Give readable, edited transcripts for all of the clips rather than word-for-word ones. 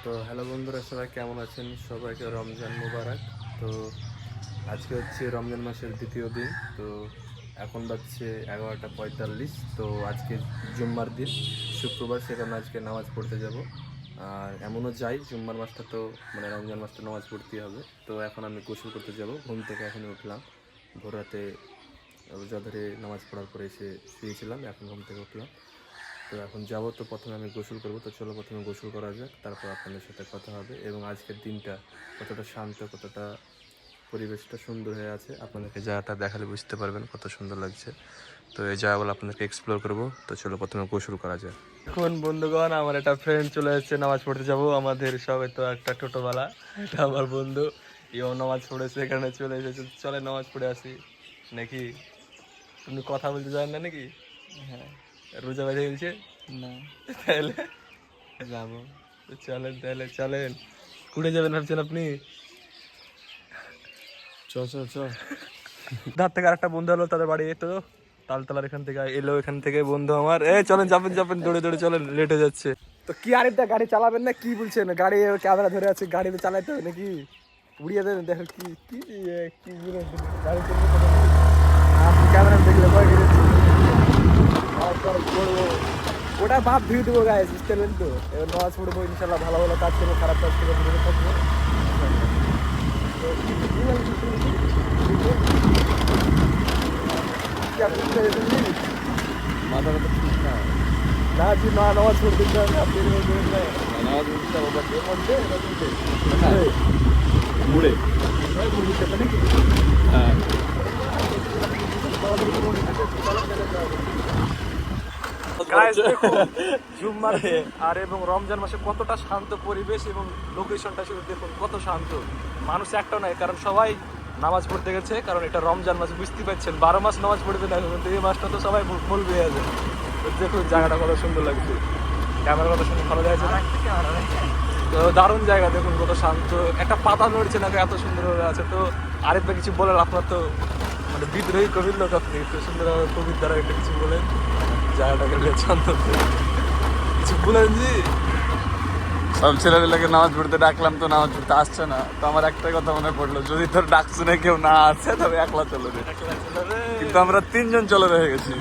তো হ্যালো বন্ধুরা, সবাই কেমন আছেন? সবাইকে রমজান মুবারক। তো আজকে হচ্ছে রমজান মাসের দ্বিতীয় দিন। তো এখন বাজছে 11:45। তো আজকে জুম্মার দিন, শুক্রবার, সেখানে আজকে নামাজ পড়তে যাব। আর এমনও যাই, জুম্মার মাসটা তো মানে রমজান মাসটা নামাজ পড়তেই হবে। তো এখন আমি গোসল করতে যাব। ঘুম থেকে এখনই উঠলাম, ভোর রাতে রোজা ধরে নামাজ পড়ার পরে এসে শুয়েছিলাম, এখন ঘুম থেকে উঠলাম। তো এখন যাবো, তো প্রথমে আমি গোসল করবো। তো চলো প্রথমে গোসল করা যাক, তারপর আপনাদের সাথে কথা হবে। এবং আজকের দিনটা কতটা শান্ত, কতটা পরিবেশটা সুন্দর হয়ে আছে, আপনাদেরকে জায়গাটা দেখালে বুঝতে পারবেন কত সুন্দর লাগছে। তো এই জায়গাগুলো আপনাদেরকে এক্সপ্লোর করবো। তো চলো প্রথমে গোসল করা যাক। এখন বন্ধুগণ, আমার একটা ফ্রেন্ড চলে এসেছে, নামাজ পড়তে যাবো। আমাদের সবাই তো একটা টোটোওয়ালা, এটা আমার বন্ধু। ইও নামাজ পড়েছে, এখানে চলে এসেছে। চলে নামাজ পড়ে আসি নাকি? তুমি কথা বলতে জানেন না নাকি? হ্যাঁ, রোজা বেঁধে গেছে না তাহলে যাবো। চলেন, তাহলে চলেন। কুড়ে যাবেন ভাবছেন আপনি? চ চ চ ধার থেকে আরেকটা বন্ধু হলো, তাদের বাড়ি তো তালতলার এখান থেকে এলো। এখান থেকে বন্ধু আমার, চলেন, যাবেন যাবেন, দৌড়ে দৌড়ে চলেন, লেট হয়ে যাচ্ছে। তো কি আরেকটা গাড়ি চালাবেন না কি বলছেন? গাড়ি ক্যামেরা ধরে আছে, গাড়ি তো চালাইতে হবে নাকি? উড়িয়ে দেবেন, দেখো কি কি কি জিনিস গাড়ি চলবে। আপনি ক্যামেরা দেখলে ভয় গেছে। ওটা বাপ ভিউ দেবো গাইস, বুঝতে পারলেন তো? এবার নামাজ পড়বো ইনশাল্লাহ, ভালো ভালো কাজ করবো, খারাপ কাজ করবো, দূরে থাকবো। মাথাটা তো ঠিক না। না জি, না নামাজ পড়তে আপনি নামাজ উঠতে বাবা মুড়ে। হ্যাঁ, জুম্মার দিন আর এবং রমজান মাসে কতটা শান্ত পরিবেশ এবং লোকেশনটা শুধু দেখুন, কত শান্ত। মানুষ একটাও নাই, কারণ সবাই নামাজ পড়তে গেছে। কারণ এটা রমজান মাস, বুঝতে পারছেন, 12 মাস নামাজ পড়বে না, কিন্তু এই মাসটা তো সবাই বলবে আছে। দেখুন জায়গাটা কত সুন্দর লাগছে, ক্যামেরা কত সুন্দর ভালো যাচ্ছে না? তো দারুণ জায়গা, দেখুন কত শান্ত, একটা পাতা নড়ছে না, এত সুন্দর আছে। তো আরেকটা কিছু বলেন, আপনার তো মানে বিদ্রোহী কবির লোক, আপনি একটু সুন্দর কবির দ্বারা একটা কিছু বলেন জায়গাটাকে শান্ত, কিছু বলেন জি। সব ছেলেগুলোকে নামাজ পড়তে ডাকলাম, তো নামাজ পড়তে আসছে না। তো আমার একটাই কথা মনে পড়লো, যদি তোর ডাক শুনে কেউ না আসে তবে একলা চলে রে। কিন্তু আমরা 3জন চলে রয়ে গেছি।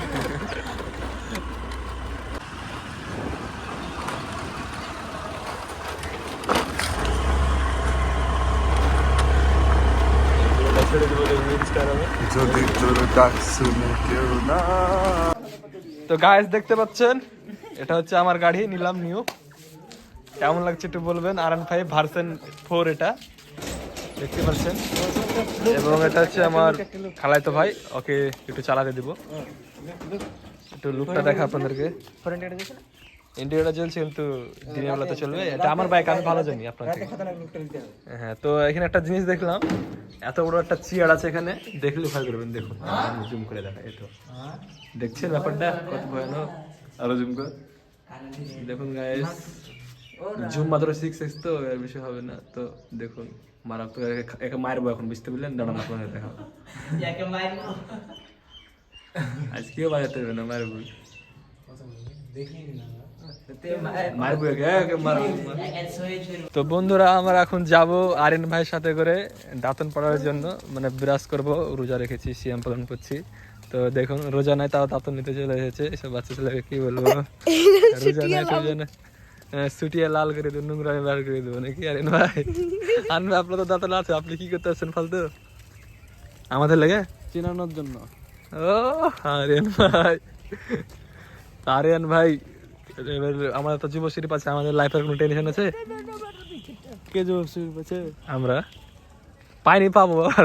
যদি তোর ডাক শুনে কেউ না। তো গাইস দেখতে পাচ্ছেন, এটা হচ্ছে আমার গাড়ি, নিলাম নিউ। কেমন লাগছে একটু বলবেন। R15 ভার্সন 4 এটা, দেখতে পাচ্ছেন। এবং এটা হচ্ছে আমার খালাইতো ভাই, ওকে একটু চালাতে দিব। একটু লুকটা দেখা আপনাদেরকে। ইন্ডিয়াটা চলছে, কিন্তু দিনের বেলা তো চলবে। এটা আমার বাইক, আমি ভালো জানি আপনার থেকে। হ্যাঁ, তো এখানে একটা জিনিস দেখলাম, এত বড় একটা চেয়ার আছে এখানে, দেখলে ভয় করবেন। দেখুন, আমি জুম করে দেখা, এই তো দেখছেন ব্যাপারটা কত ভয়ানক। আরো জুম কর, দেখুন গাইস। জুম মাত্র 6x, তো এর বেশি হবে না। তো দেখুন মারাত্মক, একে মারবো এখন, বুঝতে পারলেন? দাঁড়ান আপনাদের দেখা, আজকেও বাজাতে হবে না, মারবো মারবো একে মারবো। তো বন্ধুরা, আমরা এখন যাব আরিন ভাইয়ের সাথে করে দাঁতন পড়ার জন্য, মানে বিরাজ করব। রোজা রেখেছি, সিয়াম পালন করছি। তো দেখুন, রোজা নাই তাও দাঁতন নিতে চলে এসেছে। এসব বাচ্চা ছেলেকে কি বলবো, রোজা নাই রোজা নাই, ছুটিয়ে লাল করে দেবো, নোংরা বার করে দেবো নাকি? আরিন ভাই, আনবে আপনার তো দাঁতন আছে, আপনি কি করতে আসছেন ফালতু আমাদের লেগে চিনানোর জন্য? ও আরিয়ান ভাই, আরিয়ান ভাই, এবার আমাদের তো যুবশ্রী পাচ্ছে, আমাদের লাইফের কোনো টেনশন আছে? কে যুবশ্রী পেয়েছে? আমরা পাইনি, পাবো আর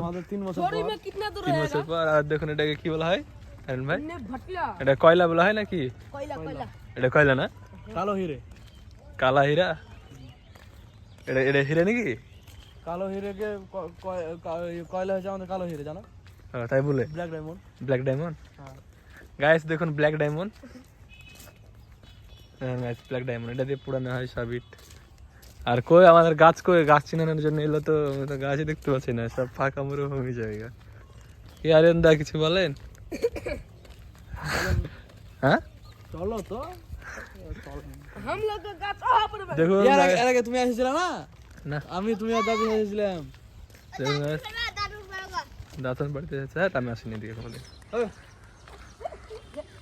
আমাদের 3 বছর পর। 3 বছর পর। আর দেখুন, এটাকে কি বলা হয় আরিয়ান ভাই? এটা কয়লা বলা হয় নাকি? এটা কয়লা না? কালো হিরে। কালা হীরা? এটা এটা হিরে নাকি? কালো হিরেকে কয়লা হয়েছে আমাদের কালো হিরে, জানো? তাই বলে ব্ল্যাক ডায়মন্ড। ব্ল্যাক ডায়মন্ড, হ্যাঁ গাইস দেখুন, ব্ল্যাক ডায়মন্ড। হ্যাঁ গাইস, ব্ল্যাক ডায়মন্ড, এটা দিয়ে পুরানো হয় সাবিট। আর কই আমাদের গাছ, কই গাছ চিনানোর জন্য এলো, তো আমি তো গাছই দেখতে পাচ্ছি না, সব ফাঁকা মরুভূমি জায়গা। কি আরিয়ান দা কিছু বলেন? হ্যাঁ চলো তো, চলো। দেখুন এর আগে তুমি এসেছিলে না? না আমি তুমি আর দাদু এসেছিলাম। দেখুন guys, দাঁতন বাড়িতে এসেছে আমি আসিনি দিকে কোনোদিন।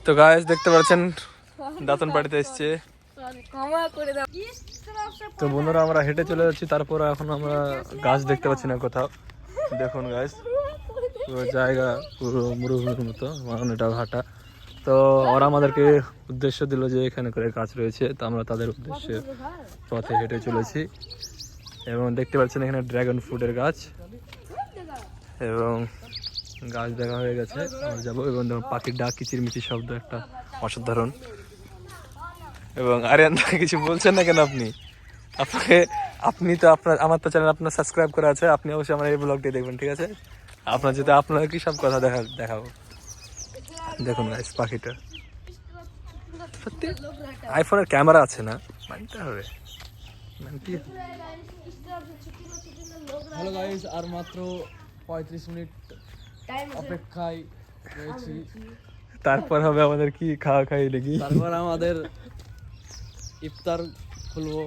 তো গাইস দেখতে পাচ্ছেন দাঁতন বাড়িতে এসছে। তো বন্ধুরা আমরা হেঁটে চলে যাচ্ছি, তারপর এখন আমরা গাছ দেখতে পাচ্ছি না কোথাও। দেখুন গাইস পুরো জায়গা পুরো মরুভূমির মতো, এটা ঘাটা। তো ওরা আমাদেরকে উদ্দেশ্য দিল যে এখানে করে গাছ রয়েছে, তো আমরা তাদের উদ্দেশ্যে পথে হেঁটে চলেছি। এবং দেখতে পাচ্ছেন এখানে ড্রাগন ফ্রুটের গাছ, এবং গাছ দেখা হয়ে গেছে, আমরা যাবো। এবং দেখুন পাখির ডাক, কিচিরমিচির শব্দ একটা অসাধারণ। এবং আরিয়ান কিছু বলছেন না কেন আপনি? আপনি তো আপনার আমার তো চ্যানেল আপনার সাবস্ক্রাইব করা আছে, আপনি অবশ্যই আমার এই ব্লগটি দেখবেন, ঠিক আছে? আপনার যদি আপনার কি সব কথা দেখাবো। দেখুন গাইস পাখিটা সত্যি আইফোনের ক্যামেরা আছে না, মানতে হবে। হ্যালো গাইস, আর মাত্র 35 মিনিট অপেক্ষায় রয়েছি। তারপর হবে আমাদের কি খাওয়া খাই লেগে। তারপর আমাদের ইফতার খুলবো।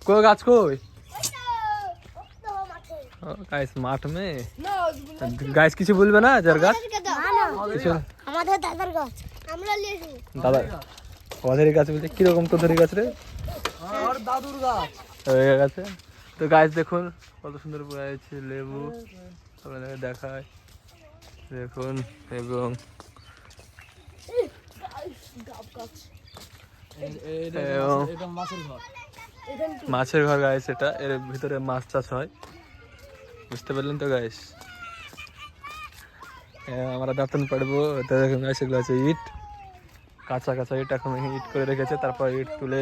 কই গাছ কই? গাইস মাঠ মে গাইস কিছু বলবে না? যার গাছ কিছু আমাদের দাদার গাছ আমরা লিয়েছি। দাদা ওদের গাছ বলতে কিরকম তোদের গাছ রে? আর দাদুর গাছ হয়ে গেছে। তো গাছ দেখুন কত সুন্দর আছে লেবু, আপনাদের দেখায় দেখুন। এবং এটা মাছের ঘর। মাছের ঘর গাইস, এটা এর ভিতরে মাছ চাষ হয়, বুঝতে পারলেন তো গাইস? আমরা দাঁতন পাড়বো। তো দেখুন গাইস এগুলো আছে ইট, কাঁচা কাঁচা ইট, এখন ইট করে রেখেছে। তারপর ইট তুলে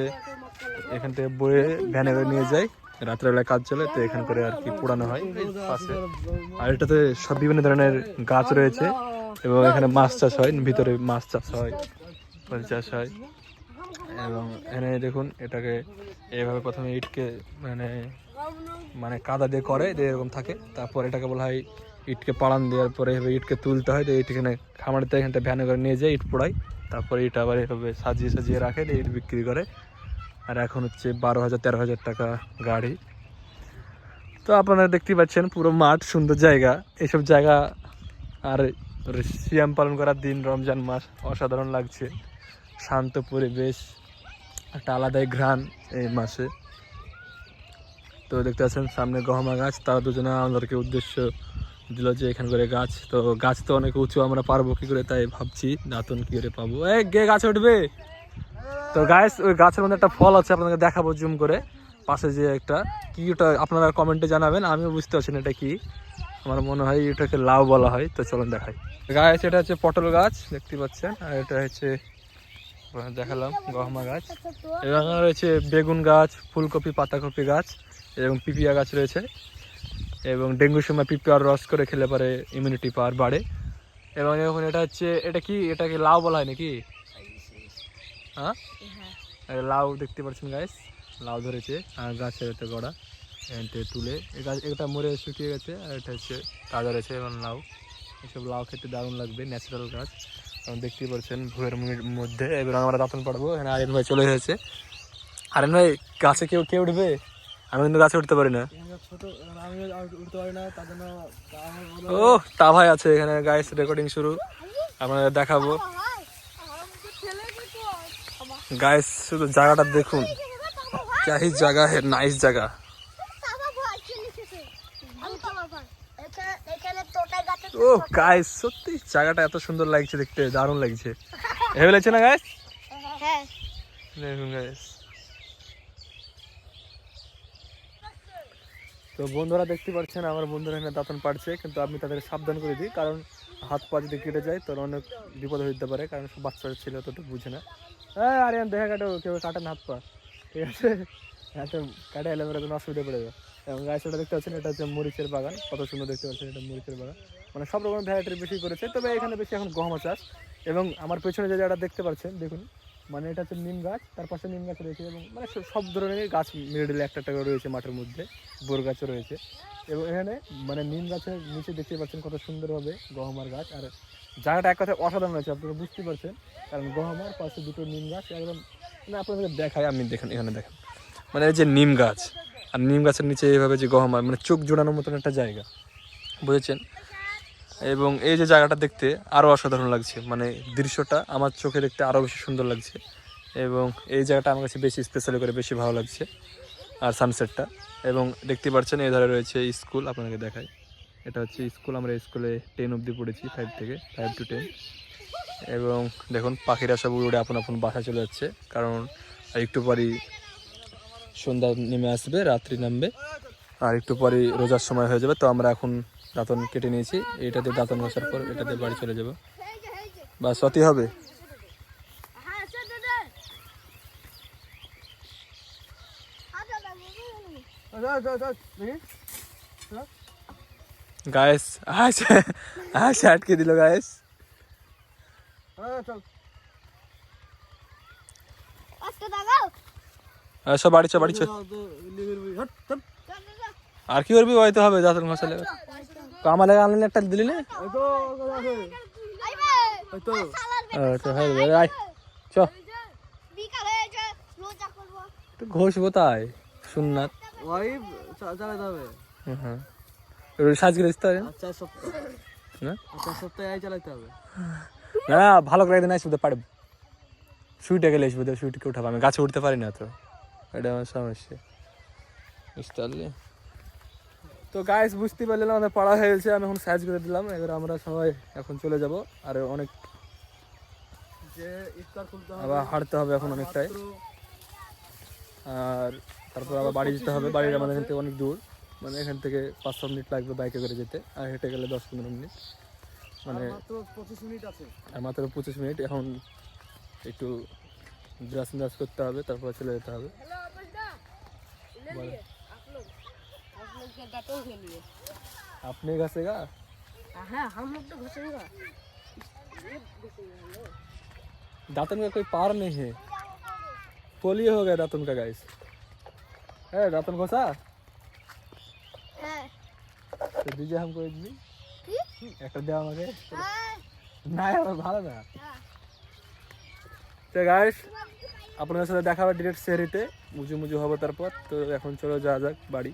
এখান থেকে বয়ে ভ্যানে করে নিয়ে যায়, রাত্রেবেলায় কাজ চলে, তো এখান করে আর কি পোড়ানো হয় পাশে। আর এটাতে সব বিভিন্ন ধরনের গাছ রয়েছে, এবং এখানে মাছ চাষ হয়, ভিতরে মাছ চাষ হয়, ফল চাষ হয়। এবং এখানে দেখুন এটাকে এইভাবে প্রথমে ইটকে মানে কাদা দিয়ে করে দিয়ে এরকম থাকে, তারপর এটাকে বলা হয় ইটকে পাড়ান দেওয়ার পরে এভাবে ইটকে তুলতে হয়। তো ইট এখানে খামারিতে এখানটা ভ্যানে করে নিয়ে যায়, ইট পোড়ায়, তারপরে ইট আবার এভাবে সাজিয়ে সাজিয়ে রাখে, ইট বিক্রি করে। আর এখন হচ্ছে 12,000-13,000 টাকা গাড়ি। তো আপনারা দেখতেই পাচ্ছেন পুরো মাঠ, সুন্দর জায়গা। এইসব জায়গা আর সিয়াম পালন করার দিন, রমজান মাস, অসাধারণ লাগছে, শান্ত পরিবেশ, একটা আলাদাই ঘ্রাণ এই মাসে। তো দেখতে পাচ্ছেন সামনে গহমা গাছ, তারা দুজনে আমাদেরকে উদ্দেশ্য দিল যে এখান করে গাছ। তো গাছ তো অনেক উঁচু, আমরা পারবো কি করে, তাই ভাবছি দাঁতন কি করে পাবো। গে গাছ উঠবে। তো গাছ ওই গাছের মধ্যে একটা ফল আছে, আপনাকে দেখাবো জুম করে, পাশে যে একটা কি, ওটা আপনারা কমেন্টে জানাবেন, আমিও বুঝতে পারছি না এটা কি। আমার মনে হয় এটাকে লাউ বলা হয়। তো চলুন দেখাই। গাছ এটা হচ্ছে পটল গাছ, দেখতে পাচ্ছেন। আর এটা হচ্ছে দেখালাম গহমা গাছ, এবং রয়েছে বেগুন গাছ, ফুলকপি, পাতাকপি গাছ, এবং পিপিয়া গাছ রয়েছে। এবং ডেঙ্গুর সময় পিপিয়ার রস করে খেলে পরে ইমিউনিটি পাওয়ার বাড়ে। এবং এখন এটা হচ্ছে, এটা কি, এটাকে লাউ বলা হয় নাকি? হ্যাঁ লাউ দেখতে পাচ্ছেন গাছ, লাউ ধরেছে। আর গাছের এতে গড়া এতে তুলে এটা মরে শুকিয়ে গেছে, আর এটা হচ্ছে তাজা রয়েছে। এবং লাউ, এসব লাউ খেতে দারুণ লাগবে, ন্যাচারাল গাছ। এবং দেখতেই পাচ্ছেন ভুয়ের মধ্যে। এবার আমরা দাঁতন পাড়বো। এখানে আরেন ভাই চলে এসেছে। আরেন ভাই গাছে কেউ উঠবে? আমি কিন্তু গাছে উঠতে পারি না। ছোট আমি উঠতে পারি না, তার জন্য ও তা ভাই আছে এখানে। গাইস রেকর্ডিং শুরু, আপনাদের দেখাবো। গাইস শুধু জায়গাটা দেখুন, কি জায়গা, হে নাইস জায়গা। ও গাইস সত্যি জায়গাটা এত সুন্দর লাগছে দেখতে, দারুণ লাগছে। হেভি লাগছে না গাইস? হ্যাঁ দেখুন গাইস। তো বন্ধুরা দেখতে পাচ্ছেন আমার বন্ধুরা এখানে দাঁতন পাড়ছে, কিন্তু আমি তাদের সাবধান করে দিই, কারণ হাত পা যদি কেটে যায় তোর অনেক বিপদ হতে পারে, কারণ সব বাচ্চা ছিল তো বুঝে না। হ্যাঁ আরিয়ান দেখা কাটো, কেউ কাটেন হাত পা, ঠিক আছে? হাতে কাটে এলে কোনো অসুবিধা পড়ে যাবে। এবং গাছ ওটা দেখতে পাচ্ছেন, এটা হচ্ছে মরিচের বাগান, কত সুন্দর দেখতে পাচ্ছেন। এটা মরিচের বাগান, মানে সব রকম ভ্যারাইটির বেশি করেছে, তবে এখানে বেশি এখন গহমা চাষ। এবং আমার পেছনে যে জায়গাটা দেখতে পাচ্ছেন দেখুন, মানে এটা হচ্ছে নিম গাছ, তার পাশে নিম গাছ রয়েছে, এবং মানে সব ধরনের গাছ মিডলে একটা একটা করে রয়েছে মাঠের মধ্যে, বোর গাছও রয়েছে। এবং এখানে মানে নিম গাছের নিচে দেখতে পাচ্ছেন কত সুন্দরভাবে গহমার গাছ, আর জায়গাটা এক কথায় অসাধারণ আছে, আপনারা বুঝতে পারছেন। কারণ গহমার পাশে দুটো নিম গাছ একদম, মানে আপনাদের দেখায়, আমি দেখেন এখানে দেখেন, মানে এই যে নিম গাছ আর নিম গাছের নিচে এইভাবে যে গহমার, মানে চোখ জোড়ানোর মতন একটা জায়গা, বুঝেছেন। এবং এই যে জায়গাটা দেখতে আরও অসাধারণ লাগছে, মানে দৃশ্যটা আমার চোখে দেখতে আরও বেশি সুন্দর লাগছে। এবং এই জায়গাটা আমার কাছে বেশি স্পেশালি করে বেশি ভালো লাগছে, আর সানসেটটা। এবং দেখতে পাচ্ছেন এই ধারে রয়েছে স্কুল, আপনাকে দেখাই, এটা হচ্ছে স্কুল। আমরা স্কুলে 10 অবধি পড়েছি, 5 থেকে 5 to 10। এবং দেখুন পাখিরা সব উড়ে আপন আপন বাসা চলে যাচ্ছে, কারণ একটু পরই সন্ধ্যা নেমে আসবে, রাত্রি নামবে, আর একটু পরই রোজার সময় হয়ে যাবে। তো আমরা এখন দাঁতন কেটে নিয়েছি, এটা দিয়ে দাঁতন ঘষার পর এটা দিয়ে বাড়ি চলে যাবো, বা সতী হবে। গায়েস আচ্ছা আটকে দিল গায়েস। সব বাড়ি চ বাড়ি চ। আর কি করবি, হয়তো হবে দাঁতন ঘষালে। আমার লাগে আনলে একটা দিলি না, চ ঘষবো তাই সুন্নাত সাজগে না, ভালো করে একদিন আসবো পারবো, সুইটে গেলে আসবো, সুইটকে উঠাবো, আমি গাছে উঠতে পারি না, তো এটা আমার সমস্যা, বুঝতে পারলি। তো গাইস বুঝতে পারলেন আমাদের পড়া হয়ে গেছে, আমি এখন সাইজ করে দিলাম। এবার আমরা সবাই এখন চলে যাব, আর অনেক আবার হাঁটতে হবে এখন অনেকটাই, আর তারপর আবার বাড়ি যেতে হবে। বাড়ির আমাদের এখান থেকে অনেক দূর, মানে এখান থেকে 5-6 মিনিট লাগবে বাইকে করে যেতে, আর হেঁটে গেলে 10-15 মিনিট, মানে মাত্র 25 মিনিট। এখন একটু ব্রাশ করতে হবে, তারপর চলে যেতে হবে। अपने घसेगा? हाँ हम लोग तो घसेगा। दातन का कोई पार नहीं है, पोलियो हो गया दातन का गाइस। है दातन घसा? तो दीजिए हमको एक भी, एक दे আমাকে না, আমার ভালো না। তো গাইস আপনাদের সাথে দেখা হবে ডিরেক্ট সেরিতে, মুজু মুজু হবে তারপর। তো এখন চলো যাওয়া যাক বাড়ি।